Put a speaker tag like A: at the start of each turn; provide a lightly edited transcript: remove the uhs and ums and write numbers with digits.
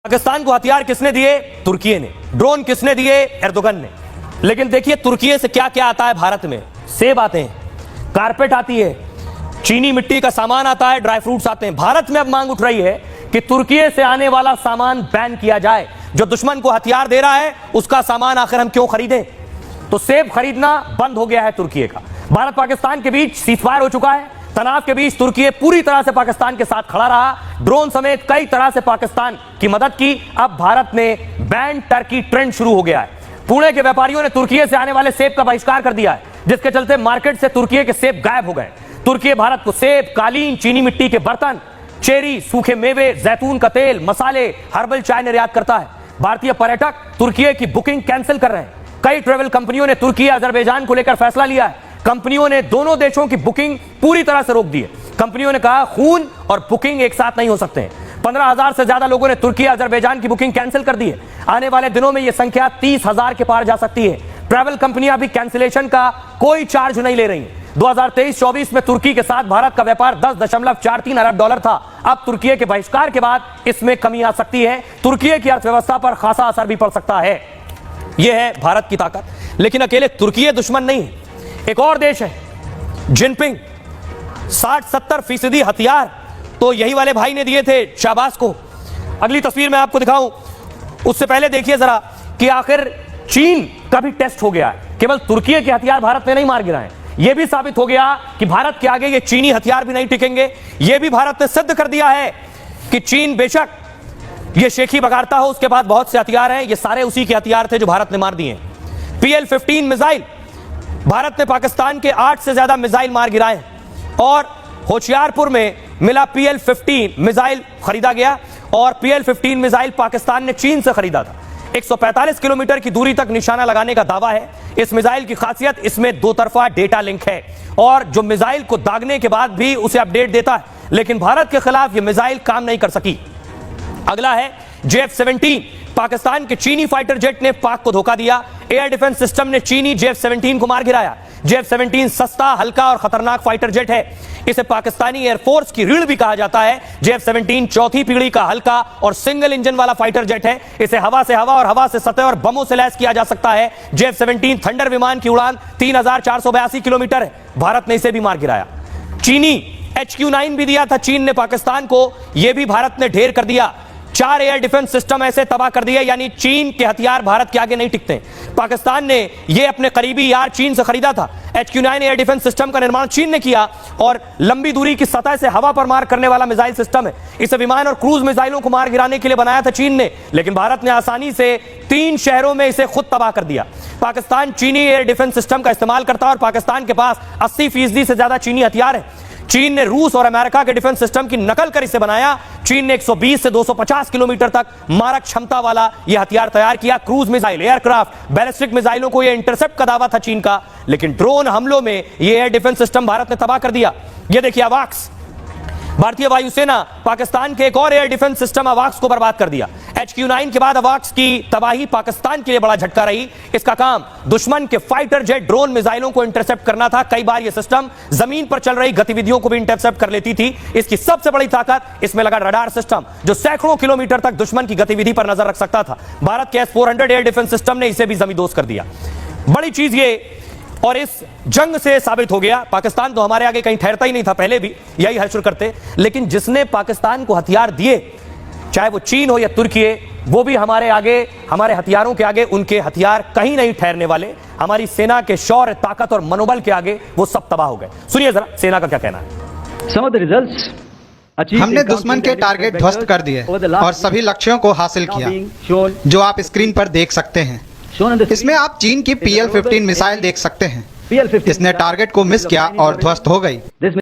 A: पाकिस्तान को हथियार किसने दिए? तुर्की ने। ड्रोन किसने दिए? एर्दोगन ने। लेकिन देखिए तुर्की से क्या क्या आता है भारत में। सेब आते हैं, कारपेट आती है, चीनी मिट्टी का सामान आता है, ड्राई फ्रूट्स आते हैं। भारत में अब मांग उठ रही है कि तुर्की से आने वाला सामान बैन किया जाए। जो दुश्मन को हथियार दे रहा है उसका सामान आखिर हम क्यों खरीदें? तो सेब खरीदना बंद हो गया है तुर्की का। भारत पाकिस्तान के बीच सीजफायर हो चुका है। तनाव के बीच तुर्की पूरी तरह से पाकिस्तान के साथ खड़ा रहा, ड्रोन समेत कई तरह से पाकिस्तान की मदद की। अब भारत ने बैन टर्की ट्रेंड शुरू हो गया है। पुणे के व्यापारियों ने तुर्की से आने वाले सेब का बहिष्कार कर दिया है, जिसके चलते मार्केट से तुर्की के सेब गायब हो गए। तुर्की भारत को सेब, कालीन, चीनी मिट्टी के बर्तन, चेरी, सूखे मेवे, जैतून का तेल, मसाले, हर्बल चाय निर्यात करता है। भारतीय पर्यटक तुर्की की बुकिंग कैंसिल कर रहे हैं। कई ट्रेवल कंपनियों ने तुर्की अजरबैजान को लेकर फैसला लिया है। कंपनियों ने दोनों देशों की बुकिंग पूरी तरह से रोक दी है। कंपनियों ने कहा खून और बुकिंग एक साथ नहीं हो सकते हैं। 15,000 से ज्यादा लोगों ने तुर्की अजरबैजान की बुकिंग कैंसिल कर दी है। आने वाले दिनों में यह संख्या 30,000 के पार जा सकती है। ट्रैवल कंपनियां भी कैंसिलेशन का कोई चार्ज नहीं ले रही हैं। 2023-24 में तुर्की के साथ भारत का व्यापार 10.43 अरब डॉलर था। अब तुर्की के बहिष्कार के बाद इसमें कमी आ सकती है। तुर्की की अर्थव्यवस्था पर खासा असर भी पड़ सकता है। यह है भारत की ताकत। लेकिन अकेले तुर्की दुश्मन नहीं है, एक और देश है जिनपिंग। 60-70% हथियार तो यही वाले भाई ने दिए थे शाहबाज को। अगली तस्वीर मैं आपको दिखाऊं, उससे पहले देखिए जरा कि आखिर चीन का भी टेस्ट हो गया है। केवल तुर्की के हथियार भारत ने नहीं मार गिराए, यह भी साबित हो गया कि भारत के आगे ये चीनी हथियार भी नहीं टिकेंगे। यह भी भारत ने सिद्ध कर दिया है कि चीन बेशक ये शेखी बगाड़ता हो, उसके बाद बहुत से हथियार हैं, ये सारे उसी के हथियार थे जो भारत ने मार दिए। PL-15 मिसाइल, भारत ने पाकिस्तान के 8 से ज्यादा मिसाइल मार गिराए और होशियारपुर में मिला PL-15 मिसाइल खरीदा गया और PL-15 मिसाइल पाकिस्तान ने चीन से खरीदा था। 145 किलोमीटर की दूरी तक निशाना लगाने का दावा है। इस मिसाइल की खासियत, इसमें दो तरफा डेटा लिंक है और जो मिसाइल को दागने के बाद भी उसे अपडेट देता है। लेकिन भारत के खिलाफ यह मिसाइल काम नहीं कर सकी। अगला है JF-17। पाकिस्तान के चीनी फाइटर जेट ने पाक को धोखा दिया। एयर डिफेंस सिस्टम ने चीनी JF-17 को मार गिराया। JF-17 सस्ता, हल्का और खतरनाक फाइटर जेट है। इसे पाकिस्तानी एयरफोर्स की रीढ़ भी कहा जाता है। JF-17 चौथी पीढ़ी का हल्का और सिंगल इंजन वाला फाइटर जेट है। इसे हवा से हवा और हवा से सतह और बमों से लैस किया जा सकता है। JF-17 थंडर विमान की उड़ान 3,482 किलोमीटर है। भारत ने इसे भी मार गिराया। चीनी HQ-9 भी दिया था चीन ने पाकिस्तान को, यह भी भारत ने ढेर कर दिया। 4 एयर डिफेंस सिस्टम ऐसे तबाह कर दिए, यानी चीन के हथियार भारत के आगे नहीं टिकते। पाकिस्तान ने यह अपने करीबी यार चीन से खरीदा था। HQ-9 एयर डिफेंस सिस्टम का निर्माण चीन ने किया और लंबी दूरी की सतह से हवा पर मार करने वाला मिसाइल सिस्टम है। इसे विमान और क्रूज मिसाइलों को मार गिराने के लिए बनाया था चीन ने, लेकिन भारत ने आसानी से 3 शहरों में इसे खुद तबाह कर दिया। पाकिस्तान चीनी एयर डिफेंस सिस्टम का इस्तेमाल करता है और पाकिस्तान के पास 80% से ज्यादा चीनी हथियार है। चीन ने रूस और अमेरिका के डिफेंस सिस्टम की नकल कर इसे बनाया। चीन ने 120 से 250 किलोमीटर तक मारक क्षमता वाला यह हथियार तैयार किया। क्रूज मिसाइल, एयरक्राफ्ट, बैलिस्टिक मिसाइलों को यह इंटरसेप्ट का दावा था चीन का, लेकिन ड्रोन हमलों में यह एयर डिफेंस सिस्टम भारत ने तबाह कर दिया। यह देखिए अवाक्स, भारतीय वायुसेना पाकिस्तान के एक और एयर डिफेंस सिस्टम अवाक्स को बर्बाद कर दिया। HQ-9 के बाद अवाक्स की तबाही पाकिस्तान के लिए बड़ा झटका रही। इसका काम दुश्मन के फाइटर जेट, ड्रोन, मिसाइलों को इंटरसेप्ट करना था। कई बार यह सिस्टम जमीन पर चल रही गतिविधियों को भी इंटरसेप्ट कर लेती थी। इसकी सबसे बड़ी ताकत इसमें लगा रडार सिस्टम, जो सैकड़ों किलोमीटर तक दुश्मन की गतिविधि पर नजर रख सकता था। भारत के S-400 एयर डिफेंस सिस्टम ने इसे भी जमींदोज कर दिया। बड़ी चीज ये, और इस जंग से साबित हो गया, पाकिस्तान तो हमारे आगे कहीं ठहरता ही नहीं था, पहले भी यही हश्र करते, लेकिन जिसने पाकिस्तान को हथियार दिए, चाहे वो चीन हो या तुर्की, वो भी हमारे आगे, हमारे हथियारों के आगे, उनके हथियार कहीं नहीं ठहरने वाले। हमारी सेना के शौर्य, ताकत और मनोबल के आगे वो सब तबाह हो गए। सुनिए जरा सेना का क्या कहना है।
B: हमने दुश्मन के टारगेट ध्वस्त कर दिए और सभी लक्ष्यों को हासिल किया, जो आप स्क्रीन पर देख सकते हैं। इसमें आप चीन की PL-15 मिसाइल देख सकते हैं। इसने टारगेट को मिस किया और ध्वस्त हो गई।